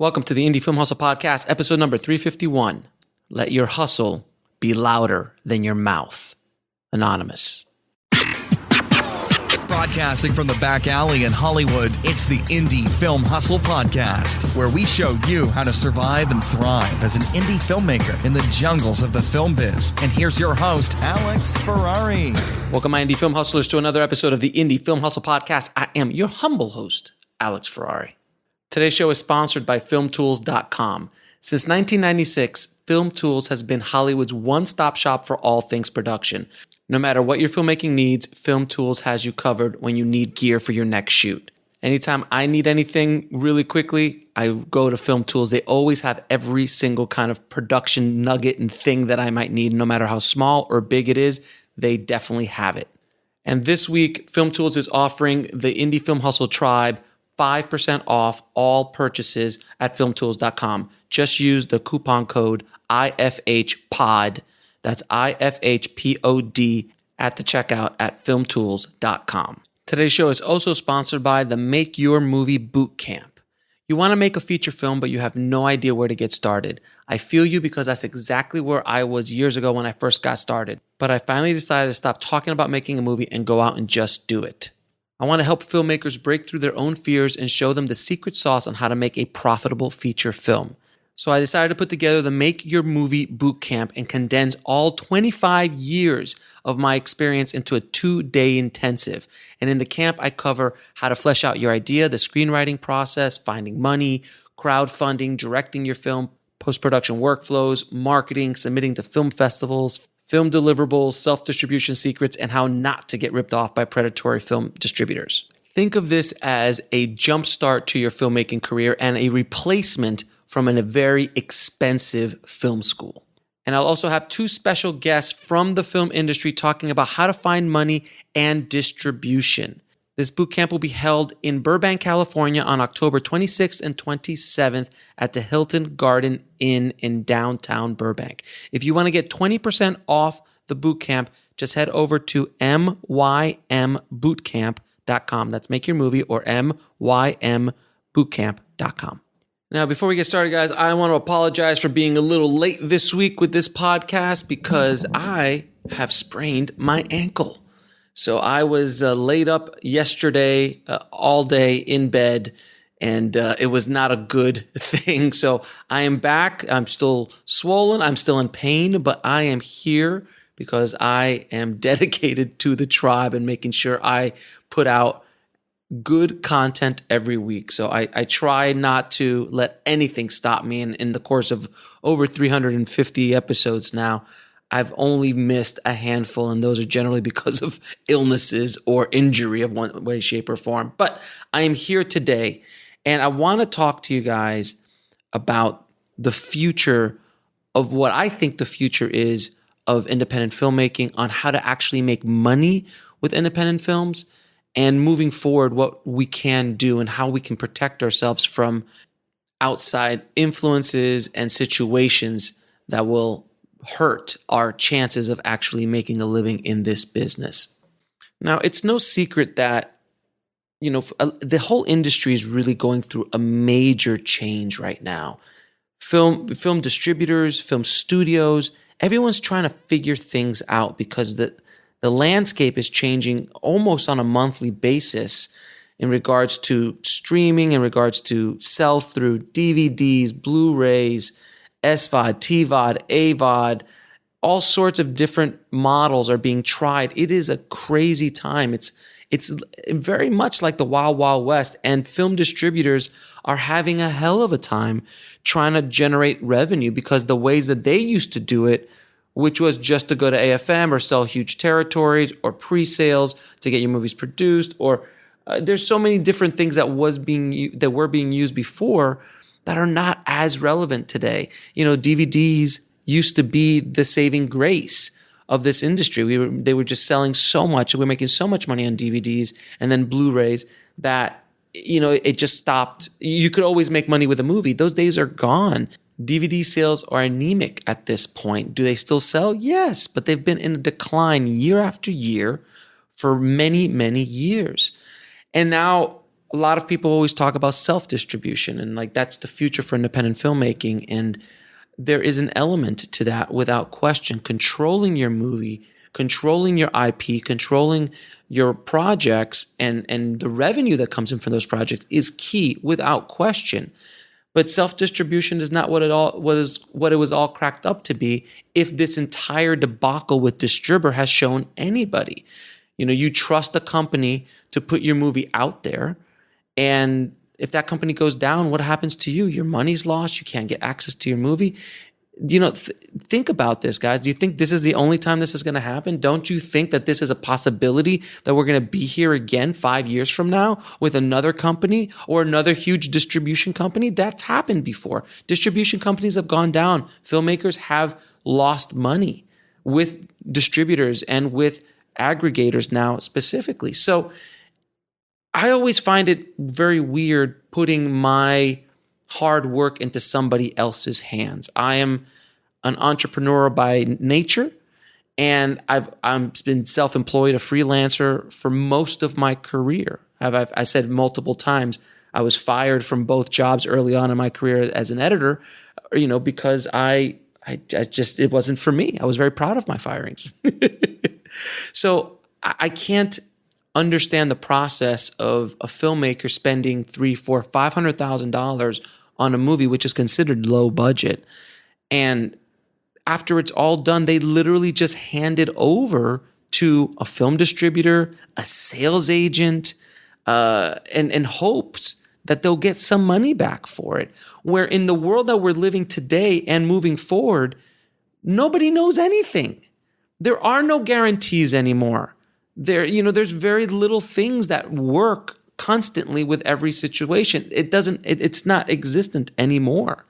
Welcome to the Indie Film Hustle Podcast, episode number 351. Let your hustle be louder than your mouth. Anonymous. Broadcasting from the back alley in Hollywood, it's the Indie Film Hustle Podcast, where we show you how to survive and thrive as an indie filmmaker in the jungles of the film biz. And here's your host, Alex Ferrari. Welcome, my Indie Film Hustlers, to another episode of the Indie Film Hustle Podcast. I am your humble host, Alex Ferrari. Today's show is sponsored by FilmTools.com. Since 1996, FilmTools has been Hollywood's one-stop shop for all things production. No matter what your filmmaking needs, FilmTools has you covered when you need gear for your next shoot. Anytime I need anything really quickly, I go to FilmTools. They always have every single kind of production nugget and thing that I might need, no matter how small or big it is, they definitely have it. And this week, FilmTools is offering the Indie Film Hustle Tribe 5% off all purchases at FilmTools.com. Just use the coupon code IFHPOD. That's IFHPOD at the checkout at FilmTools.com. Today's show is also sponsored by the Make Your Movie Bootcamp. You want to make a feature film, but you have no idea where to get started. I feel you because that's exactly where I was years ago when I first got started. But I finally decided to stop talking about making a movie and go out and just do it. I want to help filmmakers break through their own fears and show them the secret sauce on how to make a profitable feature film. So I decided to put together the Make Your Movie Bootcamp and condense all 25 years of my experience into a 2-day intensive. And in the camp, I cover how to flesh out your idea, the screenwriting process, finding money, crowdfunding, directing your film, post-production workflows, marketing, submitting to film festivals, film deliverables, self-distribution secrets, and how not to get ripped off by predatory film distributors. Think of this as a jumpstart to your filmmaking career and a replacement from a very expensive film school. And I'll also have 2 special guests from the film industry talking about how to find money and distribution. This bootcamp will be held in Burbank, California on October 26th and 27th at the Hilton Garden Inn in downtown Burbank. If you want to get 20% off the bootcamp, just head over to mymbootcamp.com. That's Make Your Movie, or mymbootcamp.com. Now, before we get started, guys, I want to apologize for being a little late this week with this podcast because I have sprained my ankle. So I was laid up yesterday all day in bed, and it was not a good thing. So I am back. I'm still swollen. I'm still in pain, but I am here because I am dedicated to the tribe and making sure I put out good content every week. So I try not to let anything stop me. And in the course of over 350 episodes now, I've only missed a handful, and those are generally because of illnesses or injury of one way, shape, or form. But I am here today, and I want to talk to you guys about the future of what I think the future is of independent filmmaking, on how to actually make money with independent films, and moving forward, what we can do and how we can protect ourselves from outside influences and situations that will hurt our chances of actually making a living in this business. Now, it's no secret that, the whole industry is really going through a major change right now. Film distributors, film studios, everyone's trying to figure things out because the landscape is changing almost on a monthly basis in regards to streaming, in regards to sell-through, DVDs, Blu-rays, SVOD, TVOD, AVOD, all sorts of different models are being tried. It is a crazy time. It's very much like the Wild Wild West, and film distributors are having a hell of a time trying to generate revenue because the ways that they used to do it, which was just to go to AFM or sell huge territories or pre-sales to get your movies produced, or there's so many different things that were being used before that are not as relevant today. DVDs used to be the saving grace of this industry. They were just selling so much. We were making so much money on DVDs and then Blu-rays that, it just stopped. You could always make money with a movie. Those days are gone. DVD sales are anemic at this point. Do they still sell? Yes, but they've been in a decline year after year for many, many years. And now a lot of people always talk about self-distribution and like that's the future for independent filmmaking. And there is an element to that without question. Controlling your movie, controlling your IP, controlling your projects and the revenue that comes in from those projects is key without question. But self-distribution is not what it was all cracked up to be if this entire debacle with distributor has shown anybody. You trust a company to put your movie out there, and if that company goes down, what happens to you? Your money's lost. You can't get access to your movie. Think about this, guys. Do you think this is the only time this is going to happen? Don't you think that this is a possibility that we're going to be here again 5 years from now with another company or another huge distribution company? That's happened before. Distribution companies have gone down. Filmmakers have lost money with distributors and with aggregators now specifically. So I always find it very weird putting my hard work into somebody else's hands. I am an entrepreneur by nature, and I've been self-employed, a freelancer for most of my career. I said multiple times I was fired from both jobs early on in my career as an editor, because I just it wasn't for me. I was very proud of my firings. So I can't understand the process of a filmmaker spending $300,000, $400,000, $500,000 on a movie, which is considered low budget. And after it's all done, they literally just hand it over to a film distributor, a sales agent, and hopes that they'll get some money back for it. Where in the world that we're living today and moving forward, nobody knows anything. There are no guarantees anymore. There's very little things that work constantly with every situation. It's not existent anymore.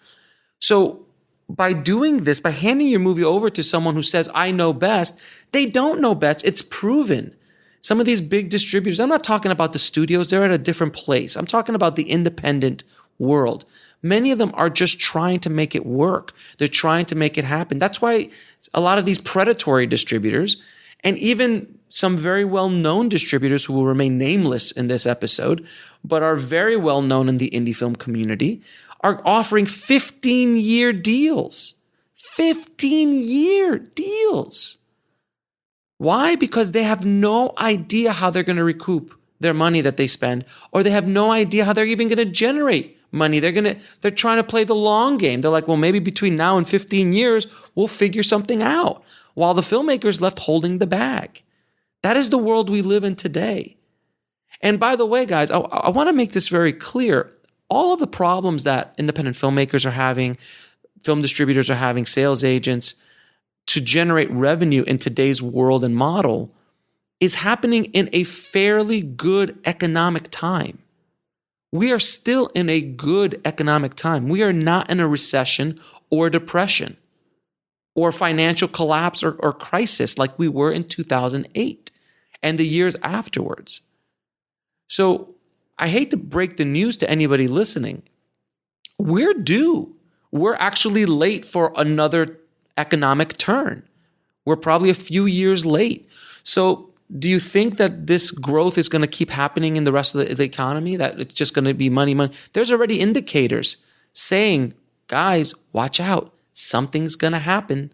So by doing this, by handing your movie over to someone who says, I know best, they don't know best. It's proven. Some of these big distributors, I'm not talking about the studios, they're at a different place. I'm talking about the independent world. Many of them are just trying to make it work. They're trying to make it happen. That's why a lot of these predatory distributors, and even some very well-known distributors who will remain nameless in this episode, but are very well-known in the indie film community, are offering 15-year deals. 15-year deals. Why? Because they have no idea how they're going to recoup their money that they spend, or they have no idea how they're even going to generate money. They're trying to play the long game. They're like, well, maybe between now and 15 years, we'll figure something out, while the filmmaker's left holding the bag. That is the world we live in today. And by the way, guys, I want to make this very clear. All of the problems that independent filmmakers are having, film distributors are having, sales agents, to generate revenue in today's world and model is happening in a fairly good economic time. We are still in a good economic time. We are not in a recession or depression or financial collapse or crisis like we were in 2008 and the years afterwards. So I hate to break the news to anybody listening. We're due. We're actually late for another economic turn. We're probably a few years late. So do you think that this growth is going to keep happening in the rest of the economy, that it's just going to be money? There's already indicators saying, guys, watch out. Something's going to happen.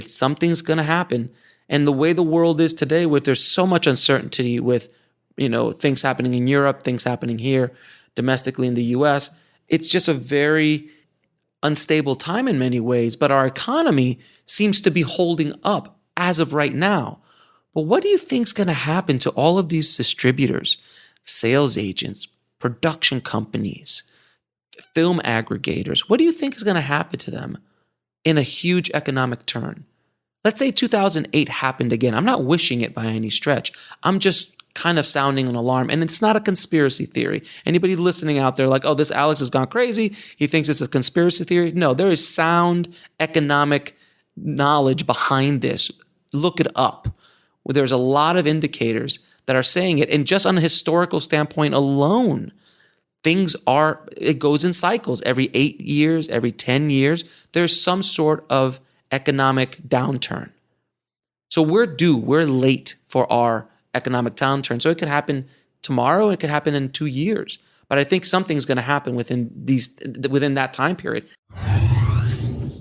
Something's going to happen. And the way the world is today, where there's so much uncertainty with, things happening in Europe, things happening here, domestically in the US, it's just a very unstable time in many ways. But our economy seems to be holding up as of right now. But what do you think is going to happen to all of these distributors, sales agents, production companies, film aggregators? What do you think is going to happen to them in a huge economic turn? Let's say 2008 happened again. I'm not wishing it by any stretch. I'm just kind of sounding an alarm. And it's not a conspiracy theory. Anybody listening out there like, oh, this Alex has gone crazy. He thinks it's a conspiracy theory. No, there is sound economic knowledge behind this. Look it up. There's a lot of indicators that are saying it. And just on a historical standpoint alone, it goes in cycles. Every 8 years, every 10 years, there's some sort of economic downturn. So we're due. We're late for our economic downturn. So it could happen tomorrow. It could happen in 2 years. But I think something's going to happen within that time period.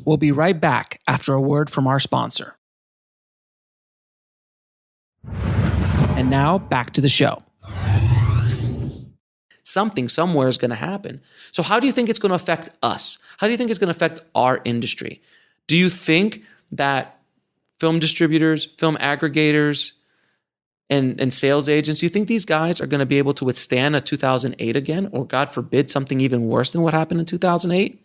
We'll be right back after a word from our sponsor. And now back to the show. Something somewhere is going to happen. So how do you think it's going to affect us? How do you think it's going to affect our industry? Do you think that film distributors, film aggregators, and sales agents, do you think these guys are going to be able to withstand a 2008 again? Or God forbid, something even worse than what happened in 2008?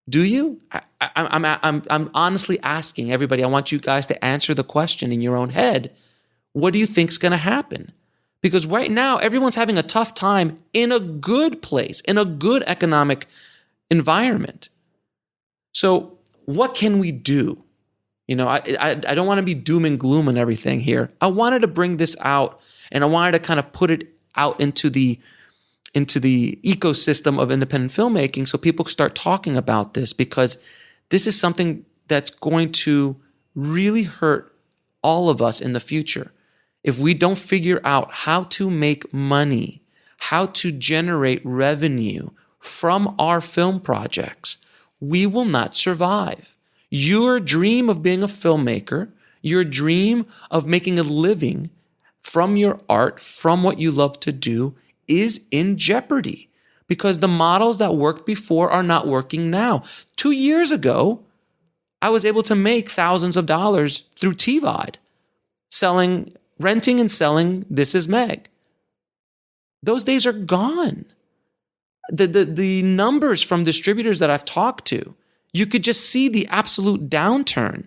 Do you? I'm honestly asking everybody. I want you guys to answer the question in your own head. What do you think is going to happen? Because right now, everyone's having a tough time in a good place, in a good economic environment. So what can we do? You know, I don't want to be doom and gloom and everything here. I wanted to bring this out, and I wanted to kind of put it out into the ecosystem of independent filmmaking so people start talking about this, because this is something that's going to really hurt all of us in the future. If we don't figure out how to make money, how to generate revenue from our film projects, we will not survive. Your dream of being a filmmaker, your dream of making a living from your art, from what you love to do, is in jeopardy because the models that worked before are not working now. 2 years ago, I was able to make thousands of dollars through TVOD, renting and selling This Is Meg. Those days are gone. The numbers from distributors that I've talked to, you could just see the absolute downturn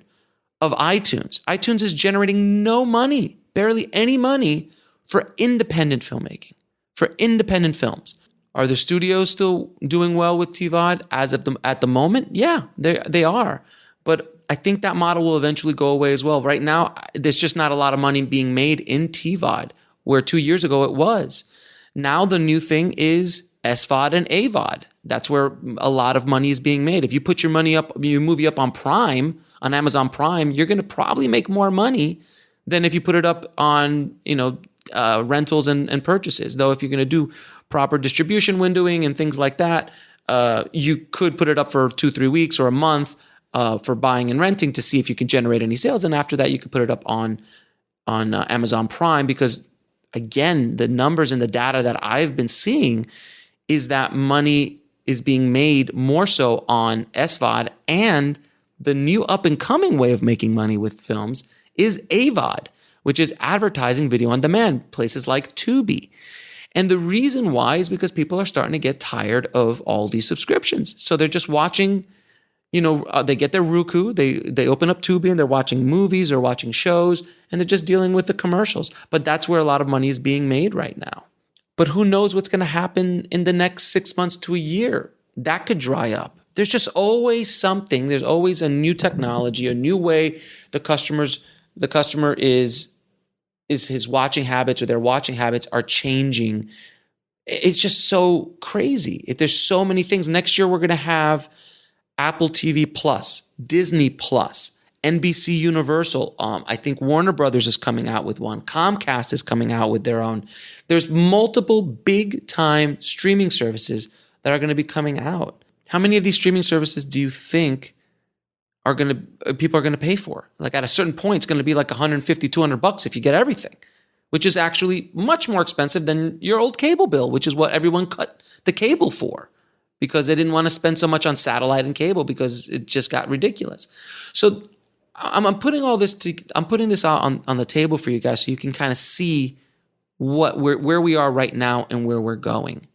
of iTunes. iTunes is generating no money, barely any money for independent filmmaking, for independent films. Are the studios still doing well with TVOD at the moment? Yeah, they are. But I think that model will eventually go away as well. Right now, there's just not a lot of money being made in TVOD, where 2 years ago it was. Now the new thing is SVOD and AVOD. That's where a lot of money is being made. If you put your movie up on Prime, on Amazon Prime, you're going to probably make more money than if you put it up on, rentals and purchases. Though if you're going to do proper distribution windowing and things like that, you could put it up for 2-3 weeks or a month for buying and renting to see if you can generate any sales. And after that, you could put it up on Amazon Prime, because again, the numbers and the data that I've been seeing is that money is being made more so on SVOD, and the new up-and-coming way of making money with films is AVOD, which is advertising video on demand, places like Tubi. And the reason why is because people are starting to get tired of all these subscriptions. So they're just watching, they get their Roku, they open up Tubi and they're watching movies or watching shows, and they're just dealing with the commercials. But that's where a lot of money is being made right now. But who knows what's going to happen in the next 6 months to a year? That could dry up. There's just always something. There's always a new technology, a new way the customer is his watching habits, or their watching habits are changing. It's just so crazy. There's so many things. Next year, we're going to have Apple TV Plus, Disney Plus, NBC Universal. I think Warner Brothers is coming out with one. Comcast is coming out with their own. There's multiple big time streaming services that are going to be coming out. How many of these streaming services do you think people are going to pay for? Like at a certain point, it's going to be like $150, $200 if you get everything, which is actually much more expensive than your old cable bill, which is what everyone cut the cable for, because they didn't want to spend so much on satellite and cable because it just got ridiculous. So I'm putting this out on the table for you guys so you can kind of see where we are right now and where we're going.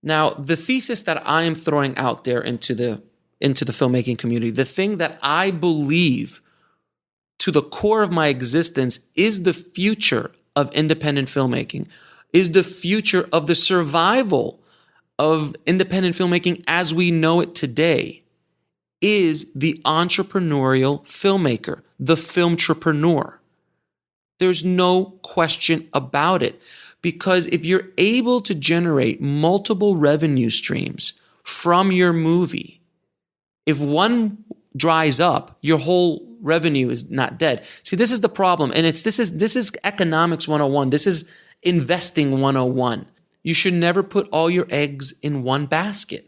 Now, the thesis that I am throwing out there into the filmmaking community, the thing that I believe to the core of my existence is the future of independent filmmaking, is the future of the survival of independent filmmaking as we know it today, is the entrepreneurial filmmaker, the filmtrepreneur. There's no question about it. Because if you're able to generate multiple revenue streams from your movie, if one dries up, your whole revenue is not dead. See, this is the problem. And this is economics 101. This is investing 101. You should never put all your eggs in one basket.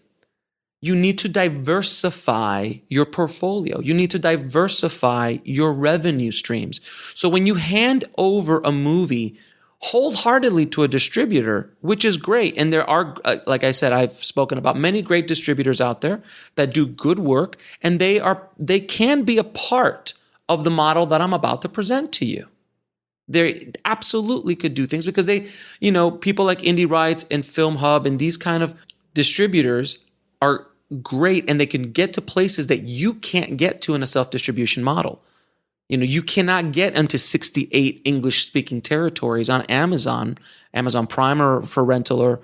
You need to diversify your portfolio. You need to diversify your revenue streams. So when you hand over a movie wholeheartedly to a distributor, which is great, and there are, like I said, I've spoken about many great distributors out there that do good work, and they can be a part of the model that I'm about to present to you. They absolutely could do things because they, people like Indie Rights and Film Hub and these kind of distributors are great, and they can get to places that you can't get to in a self-distribution model. You cannot get into 68 English-speaking territories on Amazon Prime or for rental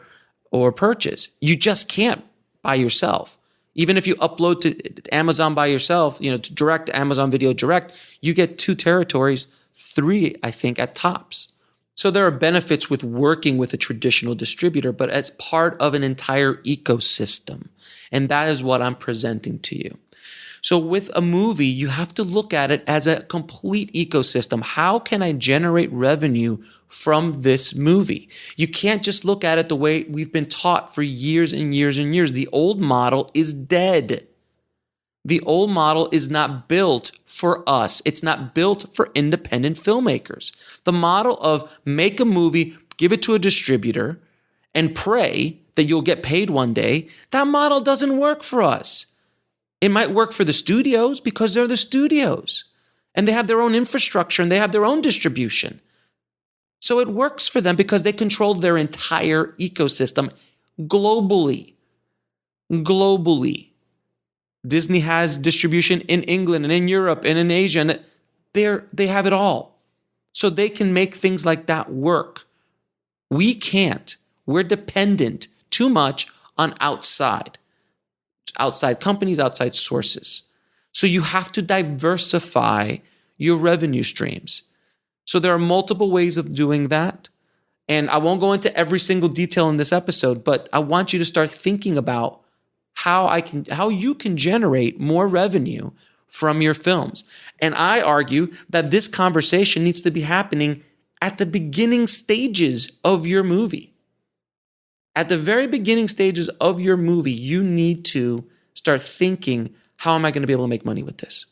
or purchase. You just can't by yourself. Even if you upload to Amazon by yourself, to direct Amazon Video Direct, you get 2 territories, 3, I think, at tops. So there are benefits with working with a traditional distributor, but as part of an entire ecosystem. And that is what I'm presenting to you. So with a movie, you have to look at it as a complete ecosystem. How can I generate revenue from this movie? You can't just look at it the way we've been taught for years and years and years. The old model is dead. The old model is not built for us. It's not built for independent filmmakers. The model of make a movie, give it to a distributor, and pray that you'll get paid one day, that model doesn't work for us. It might work for the studios because they're the studios and they have their own infrastructure and they have their own distribution. So it works for them because they control their entire ecosystem globally. Globally. Disney has distribution in England and in Europe and in Asia, and they have it all. So they can make things like that work. We can't. We're dependent too much on outside companies, outside sources. So you have to diversify your revenue streams. So there are multiple ways of doing that. And I won't go into every single detail in this episode, but I want you to start thinking about how you can generate more revenue from your films. And I argue that this conversation needs to be happening at the beginning stages of your movie. At the very beginning stages of your movie, you need to start thinking, how am I going to be able to make money with this?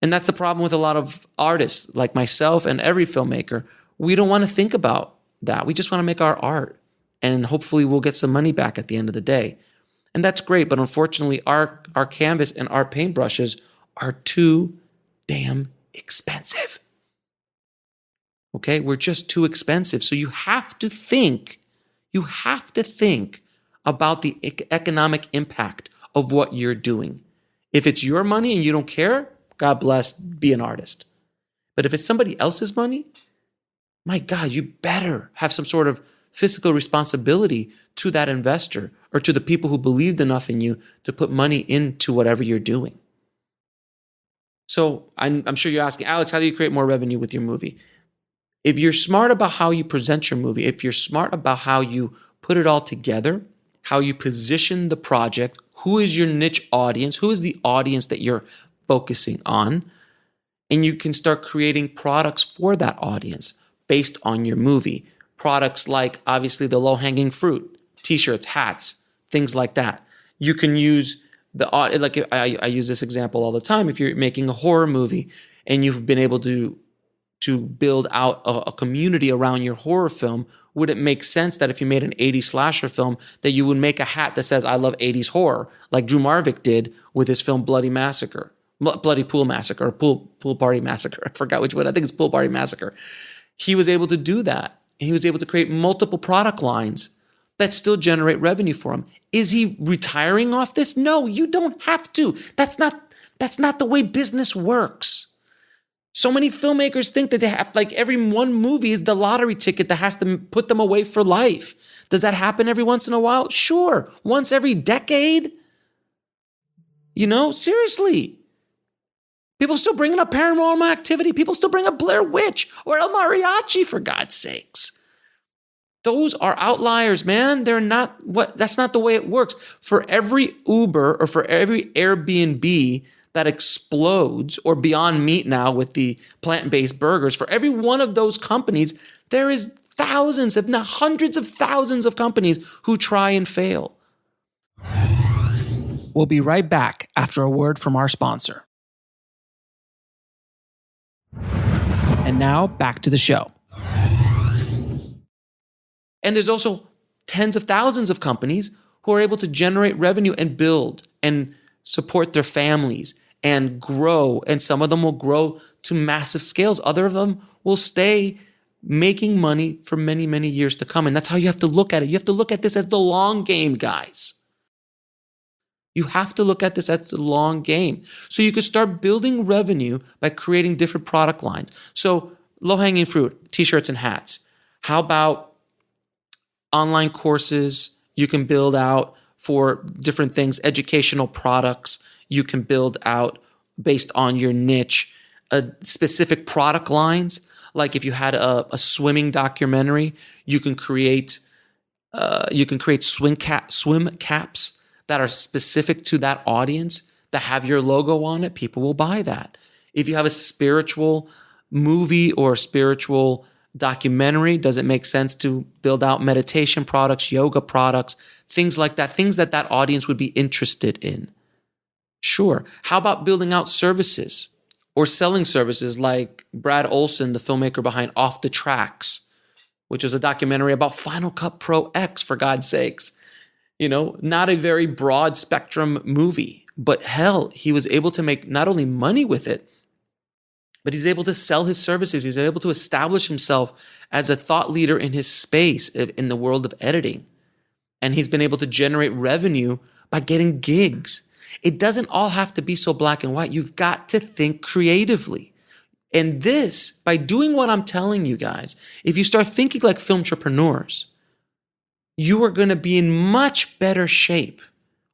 And that's the problem with a lot of artists like myself and every filmmaker. We don't want to think about that. We just want to make our art, and hopefully we'll get some money back at the end of the day. And that's great, but unfortunately our canvas and our paintbrushes are too damn expensive. Okay? We're just too expensive. So you have to think about the economic impact of what you're doing. If it's your money and you don't care, God bless, be an artist. But if it's somebody else's money, my God, you better have some sort of fiscal responsibility to that investor or to the people who believed enough in you to put money into whatever you're doing. So I'm sure you're asking, Alex, how do you create more revenue with your movie? If you're smart about how you present your movie, if you're smart about how you put it all together, how you position the project, who is your niche audience, who is the audience that you're focusing on, and you can start creating products for that audience based on your movie. Products like, obviously, the low-hanging fruit, t-shirts, hats, things like that. You can use like I use this example all the time. If you're making a horror movie and you've been able to build out a community around your horror film, would it make sense that if you made an 80s slasher film that you would make a hat that says, I love 80s horror, like Drew Marvick did with his film Bloody Pool Massacre, or Pool Party Massacre. I forgot which one. I think it's Pool Party Massacre. He was able to do that. And he was able to create multiple product lines that still generate revenue for him. Is he retiring off this? No, you don't have to. That's not the way business works. So many filmmakers think that they have, like, every one movie is the lottery ticket that has to put them away for life. Does that happen every once in a while? Sure. Once every decade? Seriously. People still bringing up Paranormal Activity. People still bring up Blair Witch or El Mariachi, for God's sakes. Those are outliers, man. That's not the way it works. For every Uber or for every Airbnb that explodes, or Beyond Meat now with the plant-based burgers, for every one of those companies, there is thousands, if not hundreds of thousands of companies who try and fail. We'll be right back after a word from our sponsor. And now back to the show. And there's also tens of thousands of companies who are able to generate revenue and build and support their families and grow. And some of them will grow to massive scales. Other of them will stay making money for many, many years to come. And that's how you have to look at it. You have to look at this as the long game, guys. You have to look at this as the long game. So you could start building revenue by creating different product lines. So low-hanging fruit, t-shirts and hats. How about online courses you can build out for different things, educational products you can build out based on your niche, specific product lines. Like if you had a swimming documentary, you can create swim caps that are specific to that audience that have your logo on it. People will buy that. If you have a spiritual movie or spiritual documentary, does it make sense to build out meditation products, yoga products, things like that, things that that audience would be interested in? Sure. How about building out services or selling services like Brad Olson, the filmmaker behind Off the Tracks, which is a documentary about Final Cut Pro X, for God's sakes. Not a very broad spectrum movie, but hell, he was able to make not only money with it, but he's able to sell his services. He's able to establish himself as a thought leader in his space in the world of editing. And he's been able to generate revenue by getting gigs. It doesn't all have to be so black and white. You've got to think creatively. And this, by doing what I'm telling you guys, if you start thinking like film entrepreneurs, you are going to be in much better shape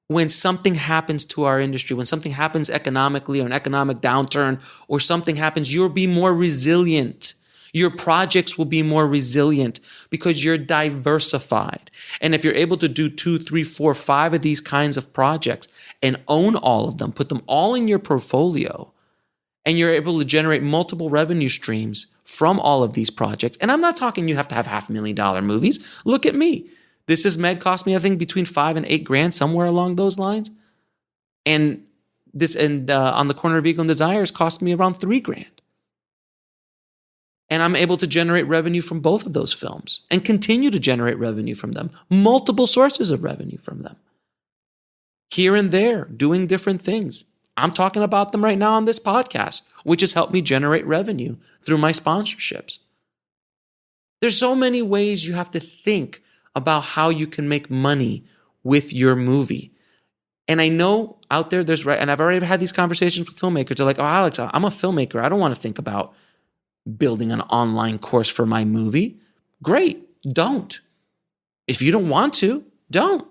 when something happens to our industry, when something happens economically or an economic downturn or something happens, you'll be more resilient. Your projects will be more resilient because you're diversified. And if you're able to do 2, 3, 4, 5 of these kinds of projects and own all of them, put them all in your portfolio, and you're able to generate multiple revenue streams from all of these projects. And I'm not talking you have to have $500,000 movies. Look at me. This is Meg cost me, I think, between $5,000 and $8,000, somewhere along those lines. And On the Corner of Ego and Desires cost me around $3,000. And I'm able to generate revenue from both of those films and continue to generate revenue from them, multiple sources of revenue from them. Here and there, doing different things. I'm talking about them right now on this podcast, which has helped me generate revenue through my sponsorships. There's so many ways you have to think about how you can make money with your movie. And I know out there, and I've already had these conversations with filmmakers. They're like, oh, Alex, I'm a filmmaker. I don't want to think about building an online course for my movie. Great, don't. If you don't want to, don't.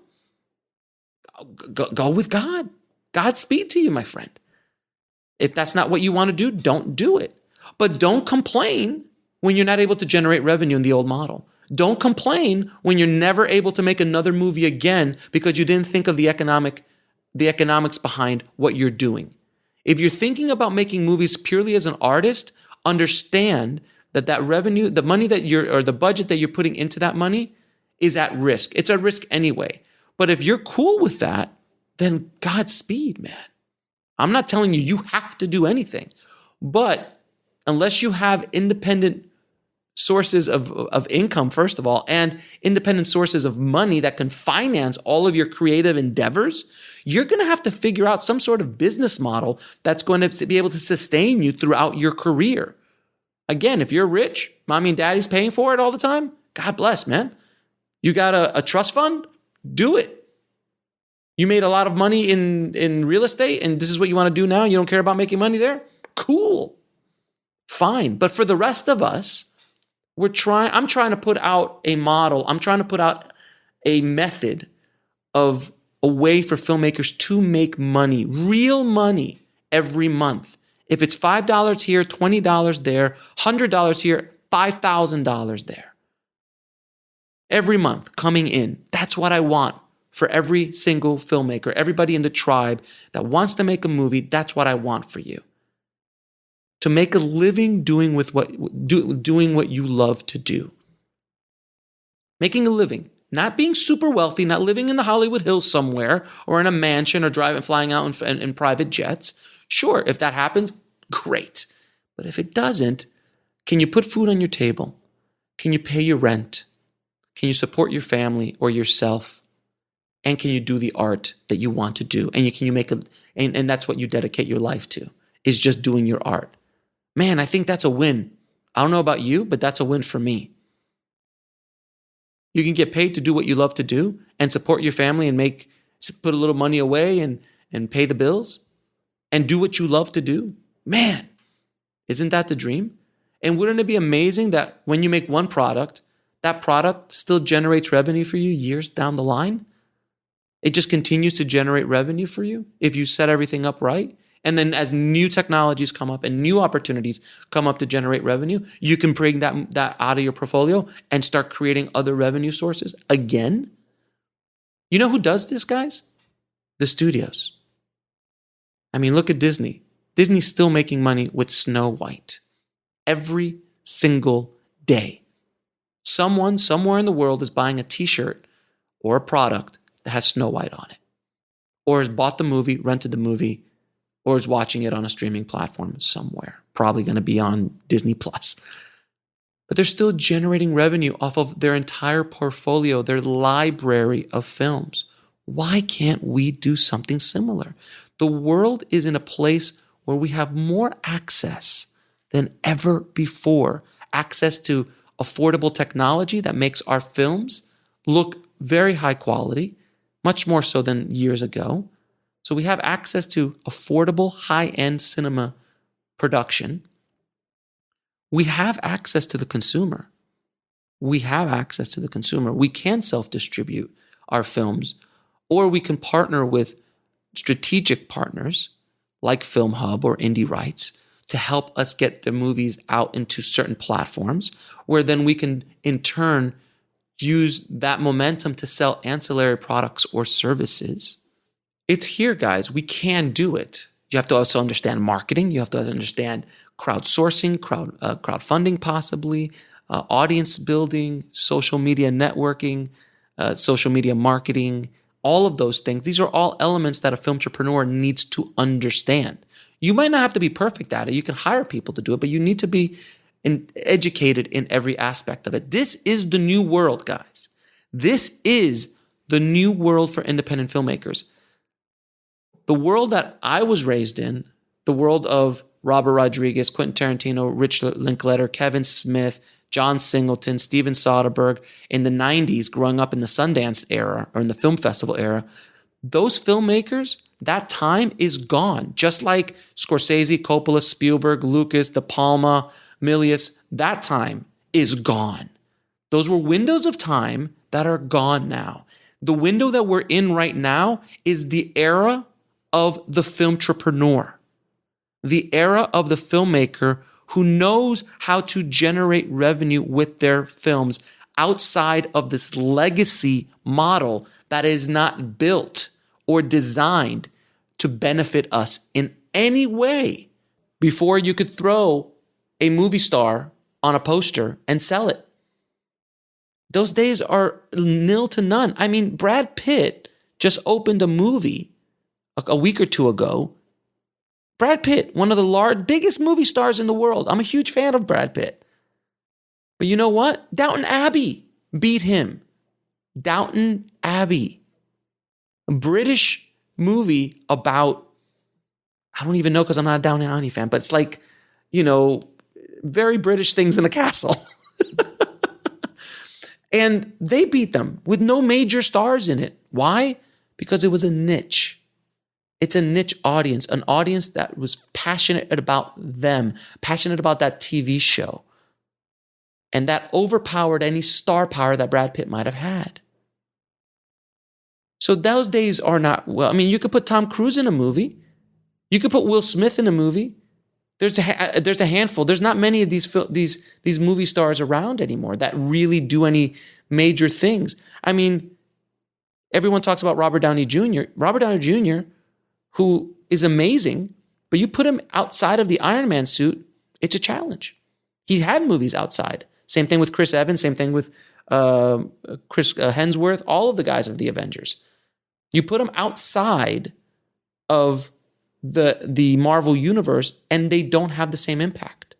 Go with God. Godspeed to you, my friend. If that's not what you want to do, don't do it. But don't complain when you're not able to generate revenue in the old model. Don't complain when you're never able to make another movie again because you didn't think of the economics behind what you're doing. If you're thinking about making movies purely as an artist, understand that revenue, the money or the budget that you're putting into that money is at risk. It's a risk anyway. But if you're cool with that, then Godspeed, man. I'm not telling you have to do anything. But unless you have independent sources of income, first of all, and independent sources of money that can finance all of your creative endeavors, you're going to have to figure out some sort of business model that's going to be able to sustain you throughout your career. Again, if you're rich, mommy and daddy's paying for it all the time, God bless, man. You got a trust fund? Do it. You made a lot of money in real estate and this is what you want to do now? You don't care about making money there? Cool. Fine. But for the rest of us, I'm trying to put out a model. I'm trying to put out a method of a way for filmmakers to make money, real money every month. If it's $5 here, $20 there, $100 here, $5,000 there. Every month coming in. That's what I want for every single filmmaker, everybody in the tribe that wants to make a movie. That's what I want for you. To make a living doing what you love to do. making a living, not being super wealthy, not living in the Hollywood Hills somewhere or in a mansion or flying out in private jets. Sure, if that happens, great. But if it doesn't, can you put food on your table? Can you pay your rent? Can you support your family or yourself? And can you do the art that you want to do? And can you make and that's what you dedicate your life to, is just doing your art. Man, I think that's a win. I don't know about you, but that's a win for me. You can get paid to do what you love to do and support your family and put a little money away and pay the bills and do what you love to do. Man, isn't that the dream? And wouldn't it be amazing that when you make one product, that product still generates revenue for you years down the line? It just continues to generate revenue for you if you set everything up right. And then as new technologies come up and new opportunities come up to generate revenue, you can bring that out of your portfolio and start creating other revenue sources again. You know who does this, guys? The studios. I mean, look at Disney. Disney's still making money with Snow White every single day. Someone somewhere in the world is buying a t-shirt or a product that has Snow White on it, or has bought the movie, rented the movie, or is watching it on a streaming platform somewhere, probably going to be on Disney Plus. But they're still generating revenue off of their entire portfolio, their library of films. Why can't we do something similar? The world is in a place where we have more access than ever before. Access to affordable technology that makes our films look very high quality, much more so than years ago. So we have access to affordable, high-end cinema production. We have access to the consumer. We can self-distribute our films, or we can partner with strategic partners like Film Hub or Indie Rights to help us get the movies out into certain platforms, where then we can, in turn, use that momentum to sell ancillary products or services. It's here, guys. We can do it. You have to also understand marketing. You have to understand crowdsourcing, crowdfunding possibly, audience building, social media networking, social media marketing, all of those things. These are all elements that a film entrepreneur needs to understand. You might not have to be perfect at it. You can hire people to do it, but you need to be educated in every aspect of it. This is the new world, guys. This is the new world for independent filmmakers. The world that I was raised in, the world of Robert Rodriguez, Quentin Tarantino, Rich Linklater, Kevin Smith, John Singleton, Steven Soderbergh, in the 90s, growing up in the Sundance era or in the film festival era, those filmmakers, that time is gone. Just like Scorsese, Coppola, Spielberg, Lucas, De Palma, Milius, that time is gone. Those were windows of time that are gone now. The window that we're in right now is the era of the filmtrepreneur, the era of the filmmaker who knows how to generate revenue with their films outside of this legacy model that is not built or designed to benefit us in any way. Before you could throw a movie star on a poster and sell it. Those days are nil to none. I mean, Brad Pitt just opened a movie a week or two ago. Brad Pitt, one of the biggest movie stars in the world. I'm a huge fan of Brad Pitt. But you know what? Downton Abbey beat him. Downton Abbey. A British movie about, I don't even know because I'm not a Downton Abbey fan, but it's like, very British things in a castle. And they beat them with no major stars in it. Why? Because it was a niche. It's a niche audience, an audience that was passionate about them, passionate about that TV show. And that overpowered any star power that Brad Pitt might have had. So those days are not, you could put Tom Cruise in a movie. You could put Will Smith in a movie. There's a handful. There's not many of these movie stars around anymore that really do any major things. I mean, everyone talks about Robert Downey Jr. Robert Downey Jr., who is amazing, but you put him outside of the Iron Man suit, it's a challenge. He had movies outside. Same thing with Chris Evans. Same thing with Chris Hemsworth, all of the guys of the Avengers. You put them outside of the Marvel universe, and they don't have the same impact.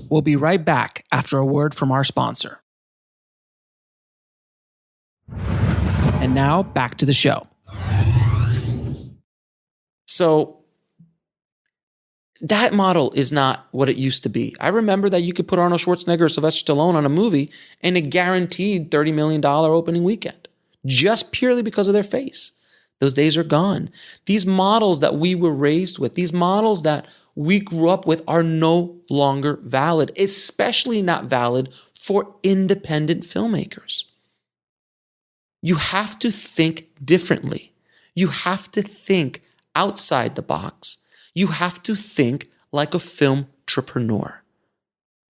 We'll be right back after a word from our sponsor. And now back to the show. So that model is not what it used to be. I remember that you could put Arnold Schwarzenegger or Sylvester Stallone on a movie and it guaranteed $30 million opening weekend just purely because of their face. Those days are gone. These models that we were raised with, these models that we grew up with are no longer valid, especially not valid for independent filmmakers. You have to think differently. You have to think outside the box. You have to think like a film entrepreneur.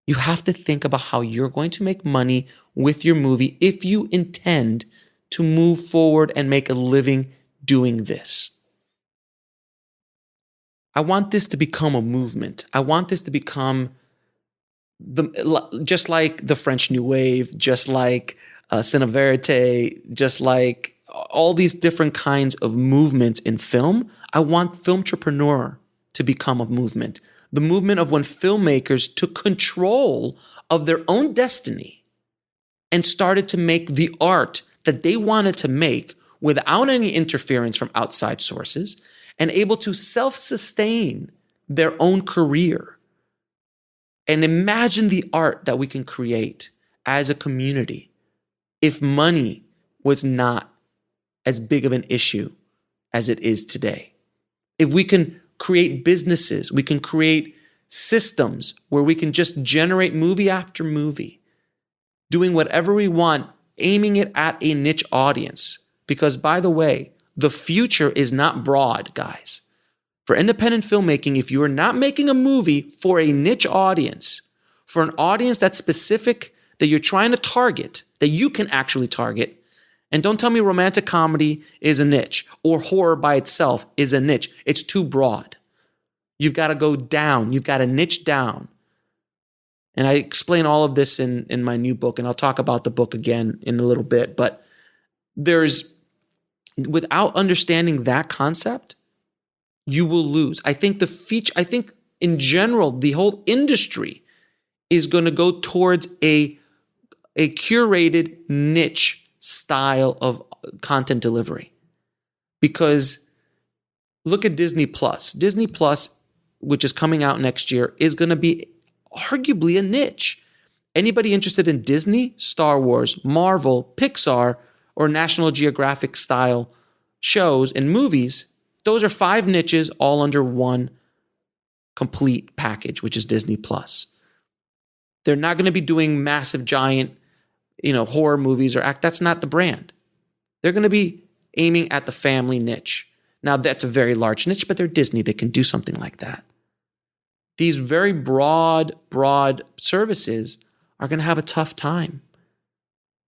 You have to think about how you're going to make money with your movie if you intend to move forward and make a living doing this. I want this to become a movement. I want this to become just like the French New Wave, just like Cine Verite, just like all these different kinds of movements in film. I want filmtrepreneur to become a movement. The movement of when filmmakers took control of their own destiny and started to make the art that they wanted to make without any interference from outside sources and able to self-sustain their own career. And imagine the art that we can create as a community if money was not as big of an issue as it is today. If we can create businesses, we can create systems where we can just generate movie after movie, doing whatever we want, aiming it at a niche audience. Because, by the way, the future is not broad, guys. For independent filmmaking, if you are not making a movie for a niche audience, for an audience that's specific, that you're trying to target, that you can actually target, and don't tell me romantic comedy is a niche or horror by itself is a niche. It's too broad. You've got to go down. You've got to niche down. And I explain all of this in my new book, and I'll talk about the book again in a little bit. But without understanding that concept, you will lose. I think in general, the whole industry is going to go towards a curated niche style of content delivery. Because look at Disney Plus. Disney Plus, which is coming out next year, is going to be arguably a niche. Anybody interested in Disney, Star Wars, Marvel, Pixar, or National Geographic style shows and movies, those are 5 niches all under one complete package, which is Disney Plus. They're not going to be doing massive, giant, horror movies that's not the brand. They're going to be aiming at the family niche. Now, that's a very large niche, but they're Disney. They can do something like that. These very broad services are going to have a tough time.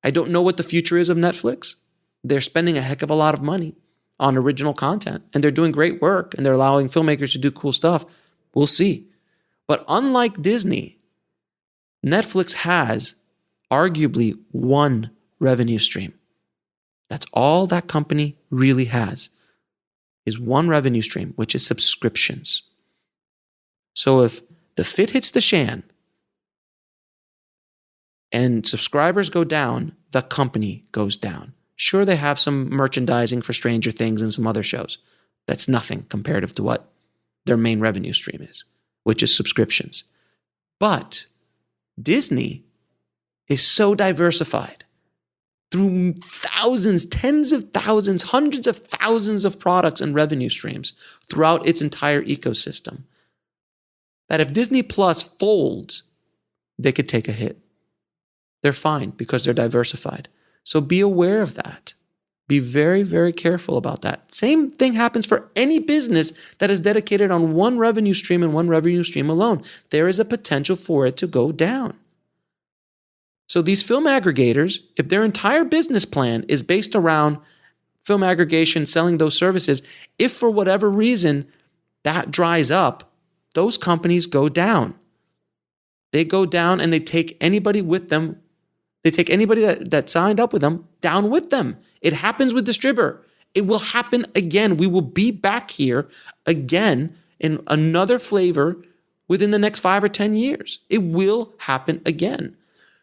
I don't know what the future is of Netflix. They're spending a heck of a lot of money on original content, and they're doing great work, and they're allowing filmmakers to do cool stuff. We'll see. But unlike Disney, Netflix has arguably one revenue stream. That's all that company really has, is one revenue stream, which is subscriptions. So if the fit hits the shan and subscribers go down, the company goes down. Sure, they have some merchandising for Stranger Things and some other shows. That's nothing comparative to what their main revenue stream is, which is subscriptions. But Disney is so diversified through thousands, tens of thousands, hundreds of thousands of products and revenue streams throughout its entire ecosystem, that if Disney Plus folds, they could take a hit. They're fine because they're diversified. So be aware of that. Be very, very careful about that. Same thing happens for any business that is dedicated on one revenue stream and one revenue stream alone. There is a potential for it to go down. So these film aggregators, if their entire business plan is based around film aggregation, selling those services, if for whatever reason that dries up, those companies go down. They go down and they take anybody with them They take anybody that signed up with them down with them. It happens with distributor. It will happen again. We will be back here again in another flavor within the next 5 or 10 years. It will happen again.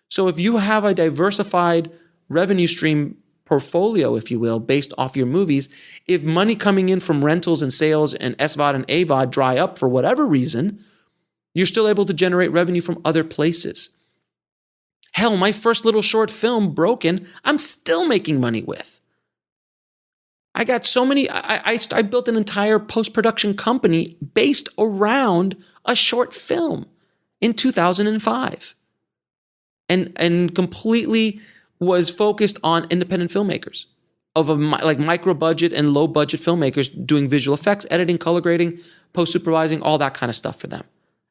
So if you have a diversified revenue stream portfolio, if you will, based off your movies, if money coming in from rentals and sales and SVOD and AVOD dry up for whatever reason, you're still able to generate revenue from other places. Hell, my first little short film, Broken, I'm still making money with. I got so many, I built an entire post-production company based around a short film in 2005 and completely was focused on independent filmmakers of like micro budget and low budget filmmakers doing visual effects, editing, color grading, post-supervising, all that kind of stuff for them.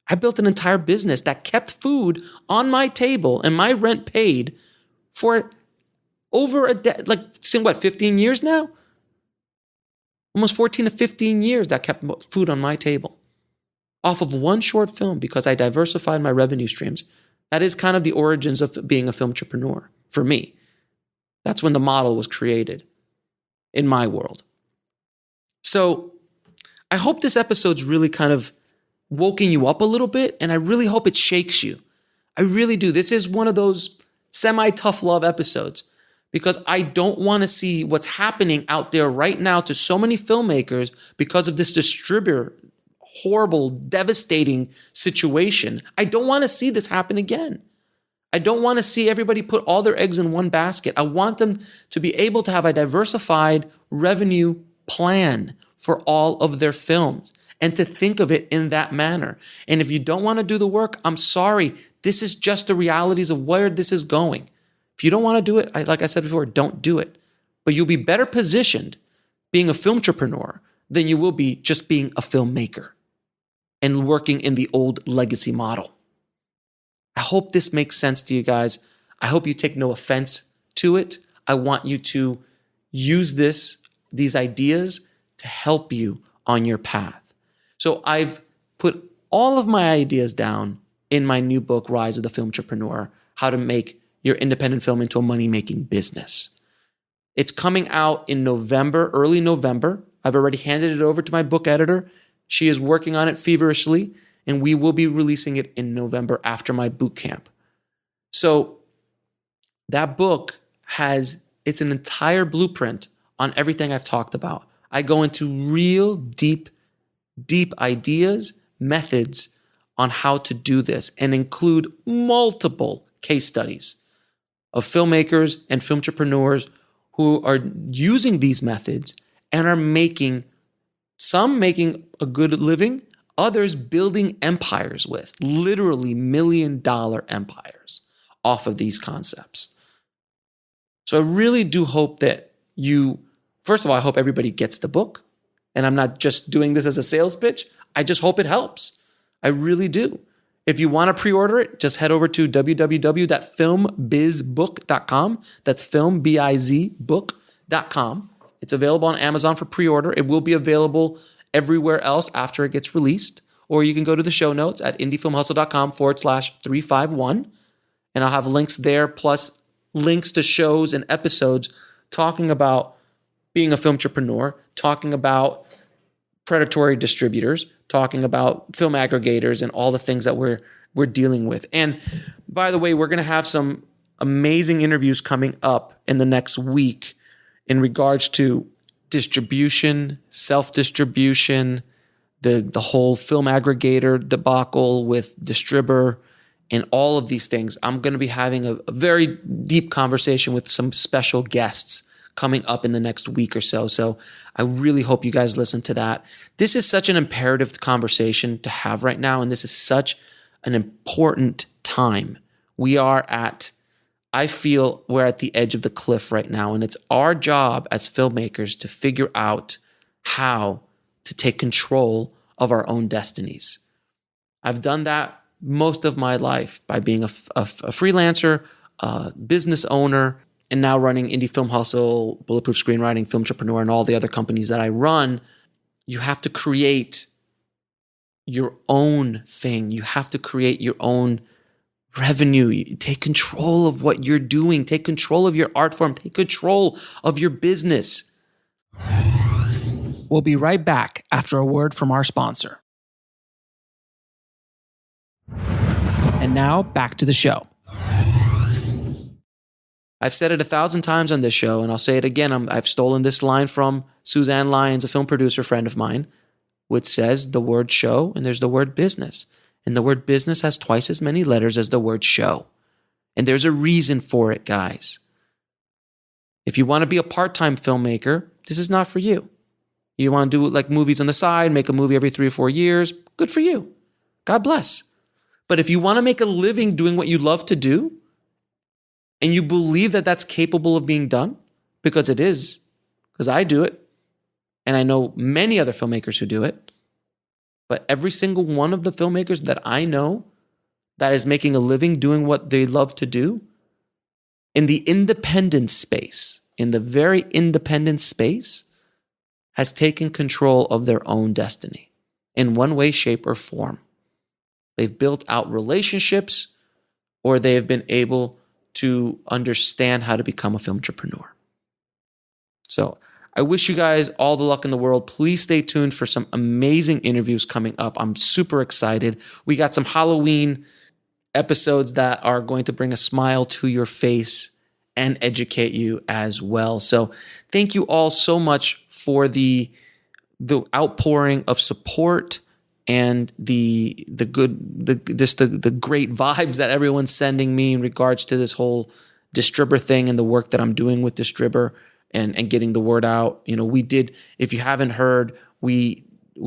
I built an entire business that kept food on my table and my rent paid for over 15 years now? Almost 14 to 15 years that kept food on my table off of one short film because I diversified my revenue streams. That is kind of the origins of being a film entrepreneur for me. That's when the model was created in my world. So I hope this episode's really kind of woken you up a little bit, and I really hope it shakes you. I really do. This is one of those semi-tough love episodes because I don't want to see what's happening out there right now to so many filmmakers because of this distributor, horrible, devastating situation. I don't want to see this happen again. I don't want to see everybody put all their eggs in one basket. I want them to be able to have a diversified revenue plan for all of their films and to think of it in that manner. And if you don't want to do the work, I'm sorry. This is just the realities of where this is going. If you don't want to do it, like I said before, don't do it. But you'll be better positioned being a film entrepreneur than you will be just being a filmmaker and working in the old legacy model. I hope this makes sense to you guys. I hope you take no offense to it. I want you to use these ideas to help you on your path. So I've put all of my ideas down in my new book, Rise of the Film Entrepreneur, How to Make Your Independent Film into a Money-Making Business. It's coming out in November, early November. I've already handed it over to my book editor. She is working on it feverishly, and we will be releasing it in November after my boot camp. So that book it's an entire blueprint on everything I've talked about. I go into real deep ideas, methods on how to do this and include multiple case studies of filmmakers and film entrepreneurs who are using these methods and are making a good living, others building empires with, literally $1 million empires off of these concepts. So I really do hope that first of all, I hope everybody gets the book. And I'm not just doing this as a sales pitch. I just hope it helps. I really do. If you want to pre-order it, just head over to www.filmbizbook.com. That's filmbizbook.com. It's available on Amazon for pre-order. It will be available everywhere else after it gets released. Or you can go to the show notes at indiefilmhustle.com/351. And I'll have links there, plus links to shows and episodes talking about being a film entrepreneur, talking about predatory distributors, talking about film aggregators and all the things that we're dealing with. And by the way, we're going to have some amazing interviews coming up in the next week in regards to distribution, self-distribution, the whole film aggregator debacle with distributor, and all of these things. I'm going to be having a very deep conversation with some special guests coming up in the next week or so. So I really hope you guys listen to that. This is such an imperative conversation to have right now, and this is such an important time. I feel we're at the edge of the cliff right now, and it's our job as filmmakers to figure out how to take control of our own destinies. I've done that most of my life by being a freelancer, a business owner, and now running Indie Film Hustle, Bulletproof Screenwriting, Film Entrepreneur, and all the other companies that I run. You have to create your own thing. You have to create your own revenue. You take control of what you're doing. Take control of your art form. Take control of your business. We'll be right back after a word from our sponsor. And now back to the show. I've said it 1,000 times on this show, and I'll say it again. I've stolen this line from Suzanne Lyons, a film producer friend of mine, which says the word show and there's the word business. And the word business has twice as many letters as the word show. And there's a reason for it, guys. If you want to be a part-time filmmaker, this is not for you. You want to do like movies on the side, make a movie every 3 or 4 years, good for you. God bless. But if you want to make a living doing what you love to do, and you believe that that's capable of being done, because it is, because I do it, and I know many other filmmakers who do it, but every single one of the filmmakers that I know that is making a living doing what they love to do, in the independent space, in the very independent space, has taken control of their own destiny in one way, shape, or form. They've built out relationships, or they have been able to understand how to become a film entrepreneur. So I wish you guys all the luck in the world. Please stay tuned for some amazing interviews coming up. I'm super excited. We got some Halloween episodes that are going to bring a smile to your face and educate you as well. So thank you all so much for the outpouring of support and the great vibes that everyone's sending me in regards to this whole distributor thing and the work that I'm doing with distributor and getting the word out. You know, we did, if you haven't heard, we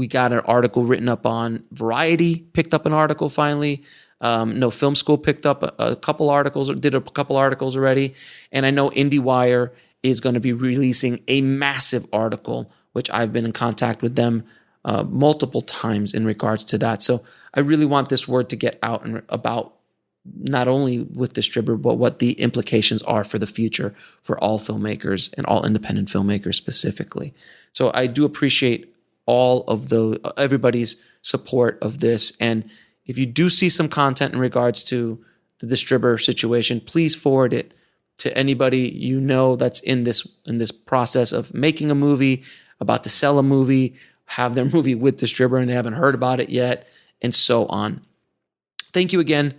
got an article written up on Variety, picked up an article finally. No Film School picked up a couple articles, or did a couple articles already. And I know IndieWire is going to be releasing a massive article, which I've been in contact with them multiple times in regards to that. So I really want this word to get out and about not only with distributor, but what the implications are for the future for all filmmakers and all independent filmmakers specifically. So I do appreciate all of everybody's support of this. And if you do see some content in regards to the distributor situation, please forward it to anybody you know that's in this process of making a movie, about to sell a movie, have their movie with distributor and they haven't heard about it yet, and so on. Thank you again.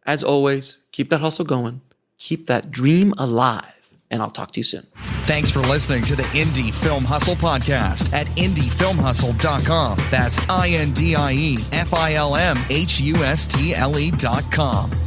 As always, keep that hustle going. Keep that dream alive. And I'll talk to you soon. Thanks for listening to the Indie Film Hustle podcast at indiefilmhustle.com. That's INDIEFILMHUSTLE.com.